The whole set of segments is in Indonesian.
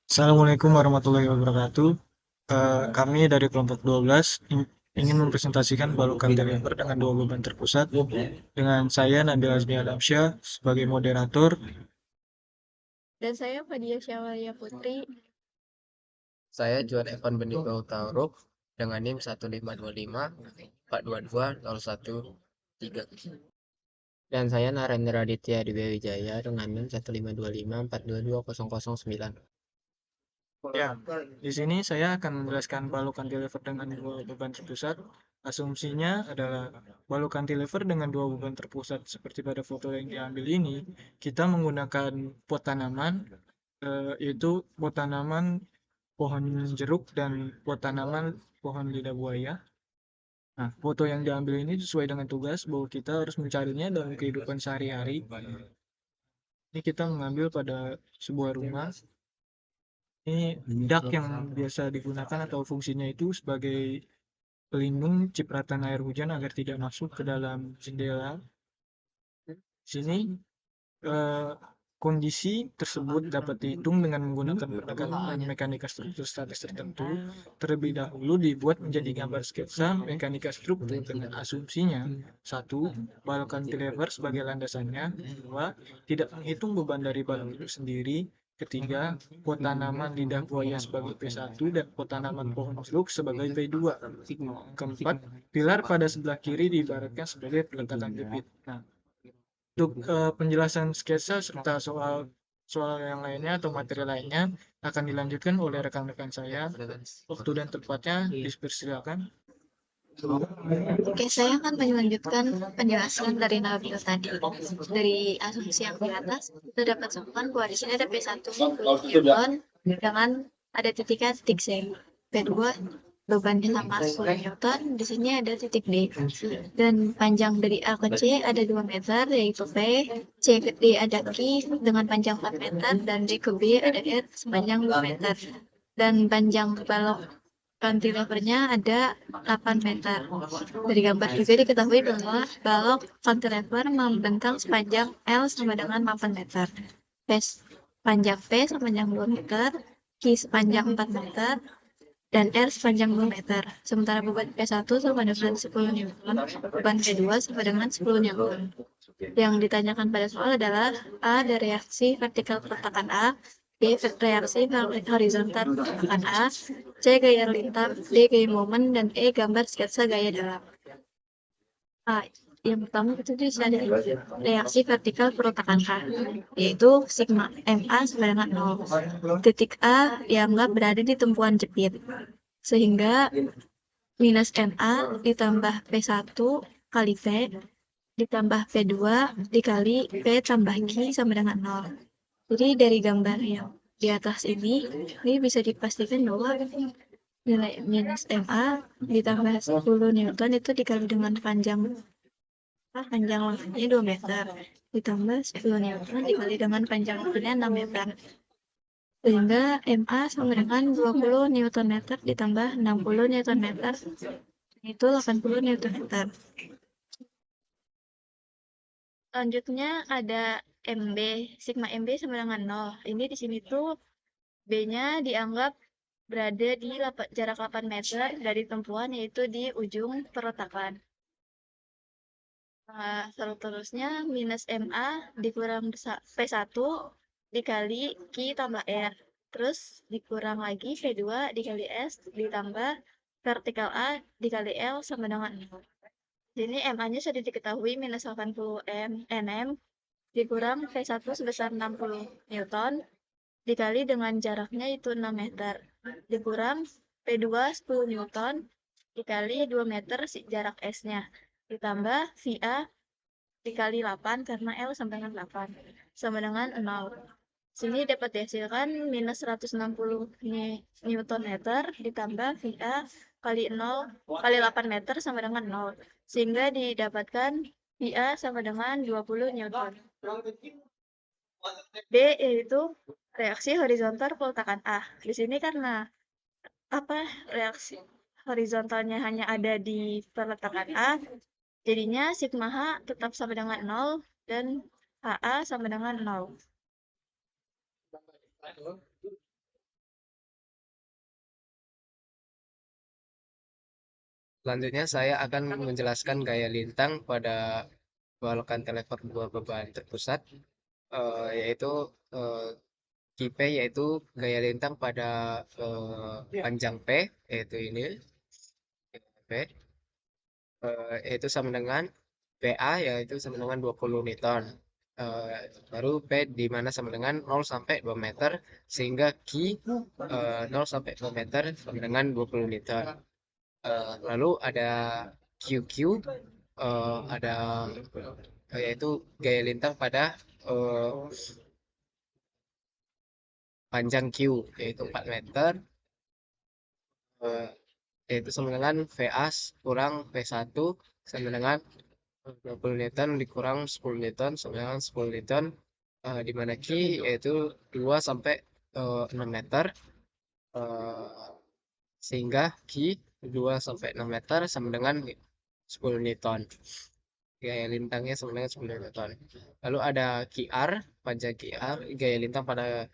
Assalamualaikum warahmatullahi wabarakatuh. Kami dari kelompok 12 ingin mempresentasikan balok cantilever dengan dua beban terpusat dengan saya Nabil Azmi Alamsyah sebagai moderator. Dan saya Fadia Syawalia Putri. Saya Juan Evan Bendigo Tauruk dengan NIM 1525 422 013. Dan saya Narendra Aditya Dwi Wijaya dengan NIM 1525 422 009. Ya, di sini saya akan menjelaskan balok cantilever dengan dua beban terpusat. Asumsinya adalah balok cantilever dengan dua beban terpusat seperti pada foto yang diambil ini, kita menggunakan pot tanaman, yaitu pot tanaman pohon jeruk dan pot tanaman pohon lidah buaya. Nah, foto yang diambil ini sesuai dengan tugas bahwa kita harus mencarinya dalam kehidupan sehari-hari. Ini kita mengambil pada sebuah rumah. Ini dak yang biasa digunakan atau fungsinya itu sebagai pelindung cipratan air hujan agar tidak masuk ke dalam jendela. Sini eh, kondisi tersebut dapat dihitung dengan menggunakan pendekatan mekanika struktur statis tertentu. Terlebih dahulu dibuat menjadi gambar sketsa mekanika struktur dengan asumsinya: satu, balok cantilever sebagai landasannya; dua, tidak menghitung beban dari balok itu sendiri; ketiga, pot tanaman lidah buaya sebagai P1 dan pot tanaman pohon jeruk sebagai P2; keempat, pilar pada sebelah kiri diibaratkan sebagai peletakan bibit. Nah, untuk penjelasan sketsa serta soal soal yang lainnya atau materi lainnya akan dilanjutkan oleh rekan-rekan saya. Waktu dan tempatnya dipersilakan. Oke, saya akan melanjutkan penjelasan dari Nabil tadi. Dari asumsi yang di atas, kita dapat simpulkan bahwa di sini ada P1 Newton dengan ada titiknya titik C. P2 bebannya sama 10 Newton, di sini ada titik D. Dan panjang dari A ke C ada 2 meter, yaitu P. C ke D ada Q dengan panjang 4 meter, dan D ke B ada R sepanjang 2 meter. Dan panjang balok cantilevernya ada 8 meter. Dari gambar juga diketahui bahwa balok cantilever membentang sepanjang L sama dengan 8 meter. P sepanjang P sepanjang 2 meter, Q sepanjang 4 meter, dan R sepanjang 2 meter. Sementara beban P1 sama dengan 10 Newton, beban P2 sama dengan 10 Newton. Yang ditanyakan pada soal adalah A, ada reaksi vertikal peletakan A; B, reaksi horizontal peletakan A; C, gaya lintang; D, gaya momen; dan E, gambar sketsa gaya dalam. Yang pertama itu ada reaksi vertikal peletakan A, yaitu sigma MA sama dengan 0. Titik A dianggap berada di tumpuan jepit, sehingga minus MA ditambah P1 kali P ditambah P2 dikali P tambah Q sama dengan 0. Jadi dari gambar yang di atas ini bisa dipastikan bahwa nilai minus MA ditambah 10 Newton itu dikali dengan panjang lengkapnya 2 meter, ditambah 10 Newton dikali dengan panjang lengkapnya 6 meter. Sehingga MA sama dengan 20 Newton meter ditambah 60 Newton meter, itu 80 Newton meter. Selanjutnya ada MB, sigma MB sama dengan 0. Ini di sini tuh B-nya dianggap berada di jarak 8 meter dari tempuan, yaitu di ujung perletakan. Seterusnya minus MA dikurang P1 dikali Q tambah R. Terus dikurang lagi P2 dikali S ditambah vertikal A dikali L sama dengan 0. Jadi MA-nya sudah diketahui minus 80 Nm dikurang P1 sebesar 60 Newton dikali dengan jaraknya itu 6 meter dikurang P2 10 Newton dikali 2 meter jarak S-nya ditambah VA dikali 8 karena L sama dengan 8 sama dengan 0. Sini dapat dihasilkan minus 160 Newton meter ditambah VA kali 0 kali 8 meter sama dengan 0. Sehingga didapatkan VA sama dengan 20 Newton. D yaitu reaksi horizontal peletakan A. Di sini karena reaksi horizontalnya hanya ada di peletakan A, jadinya sigma H tetap sama dengan 0 dan HA sama dengan 0. Selanjutnya saya akan menjelaskan gaya lintang pada balokan telever dua beban terpusat, yaitu P yaitu gaya lintang pada panjang P, yaitu ini P, yaitu sama dengan PA yaitu sama dengan 20 Newton. Baru P di mana sama dengan 0 sampai 2 meter sehingga Q 0 sampai 2 meter sama dengan 20 Newton. Lalu ada QQ, ada yaitu gaya lintang pada eh, panjang Q yaitu 4 meter, eh, yaitu sama dengan VA kurang V1 sama dengan 20 Newton dikurang 10 Newton sama dengan 10 Newton, di mana Q yaitu 2 sampai 6 meter, eh, sehingga Q 2 sampai 6 meter sama dengan 10 Newton. Gaya lintangnya sama dengan 10 Newton. Lalu ada QR, panjang QR, gaya lintang pada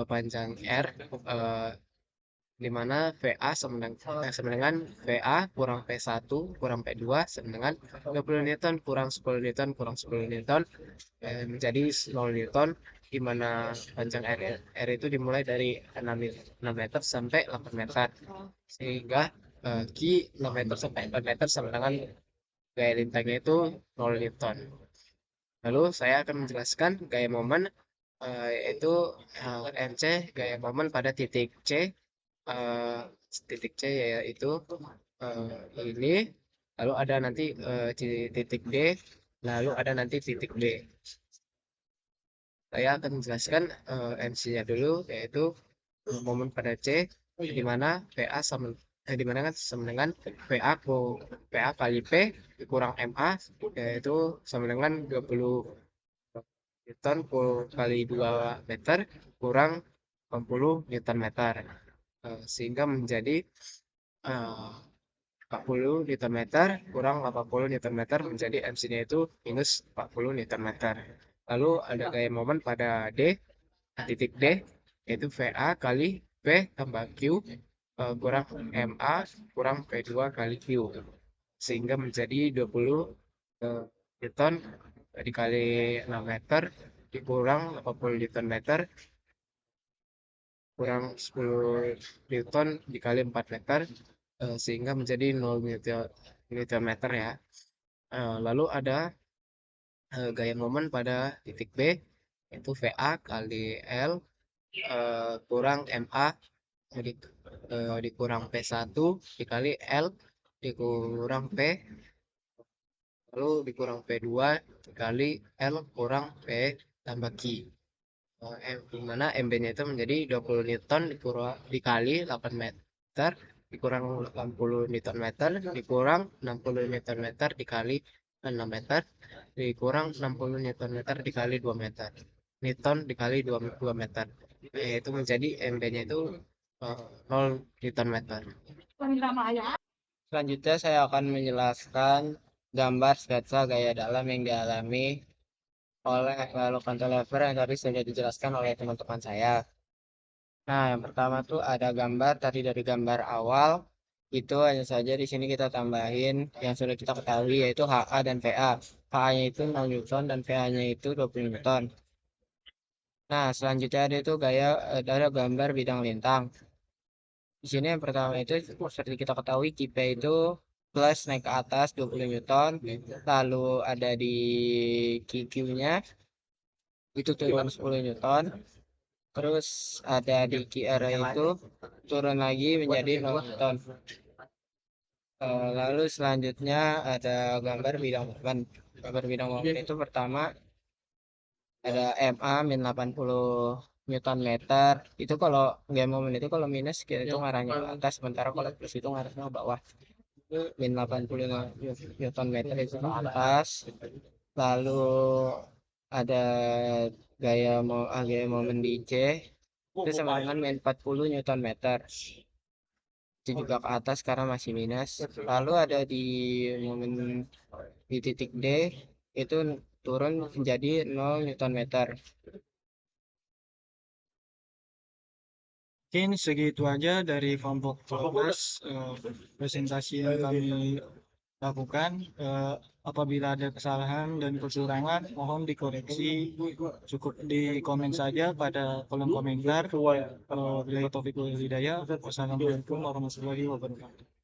panjang R, eh, di mana VA sama dengan VA kurang P1 kurang P2 sama dengan 20 Newton kurang 10 Newton kurang 10 Newton, menjadi 0 Newton, di mana panjang R itu dimulai dari 6 meter sampai 8 meter sehingga Q 6 meter sampai 4 meter sama dengan gaya lintangnya itu 0 Newton. Lalu saya akan menjelaskan gaya momen, yaitu MC gaya momen pada titik C, eh, titik C yaitu ini, lalu ada nanti di titik D, lalu ada nanti titik B. Saya akan menjelaskan MC-nya dulu, yaitu momen pada C, di mana VA sama di mana kan sama dengan VA kali P dikurang MA, yaitu sama dengan 20 Newton kali 2 meter kurang 80 Newton meter. Sehingga menjadi 40 Newton meter kurang 80 Newton meter menjadi MC-nya itu minus 40 Newton meter. Lalu ada gaya momen pada D, titik D, yaitu VA kali P tambah Q kurang MA kurang P2 kali Q. Sehingga menjadi 20 Newton dikali 6 meter dikurang 80 Newton meter kurang 10 Newton dikali 4 meter, sehingga menjadi 0 Newton meter ya. Lalu ada gaya momen pada titik B, yaitu VA kali L kurang MA dikurang P1 dikali L dikurang P, lalu dikurang P2 dikali L kurang P tambah Q. Di mana MB-nya itu menjadi 20 Newton dikali 8 meter dikurang 80 Newton meter dikurang 60 Newton meter dikali 6 meter dikurang 60 Newton meter dikali 2 meter. Newton dikali 2 meter. Yaitu menjadi MB-nya itu 0 Newton meter. Selanjutnya saya akan menjelaskan gambar sketsa gaya dalam yang dialami oleh balokan telever yang tadi sudah dijelaskan oleh teman-teman saya. Nah, yang pertama tuh ada gambar tadi dari gambar awal itu hanya saja di sini kita tambahin yang sudah kita ketahui yaitu HA dan VA. HA-nya itu 0 Newton dan VA-nya itu 20 Newton. Nah, selanjutnya ada itu ada gambar bidang lintang. Di sini yang pertama itu seperti kita ketahui kipe itu plus naik ke atas 20 Newton, lalu ada di QQ-nya itu turun 10 Newton, terus ada di QR itu turun lagi menjadi 0 Newton. Lalu selanjutnya ada gambar bidang momen. Gambar bidang momen itu pertama ada MA min 80 Newton meter. Itu kalau game momen itu kalau minus kita itu ngarahnya ke atas, sementara kalau plus itu ngarahnya ke bawah. Min 80 Newton meter itu ke atas. Lalu ada gaya momen di C itu sama dengan min 40 Newton meter. Itu juga ke atas karena masih minus. Lalu ada di momen di titik D itu turun menjadi 0 Newton meter. Mungkin segitu aja dari kelompok 12 presentasi yang kami lakukan. Apabila ada kesalahan dan kekurangan, mohon dikoreksi. Cukup di komen saja pada kolom komentar. Bila taufiq wal hidayah. Wassalamualaikum warahmatullahi wabarakatuh.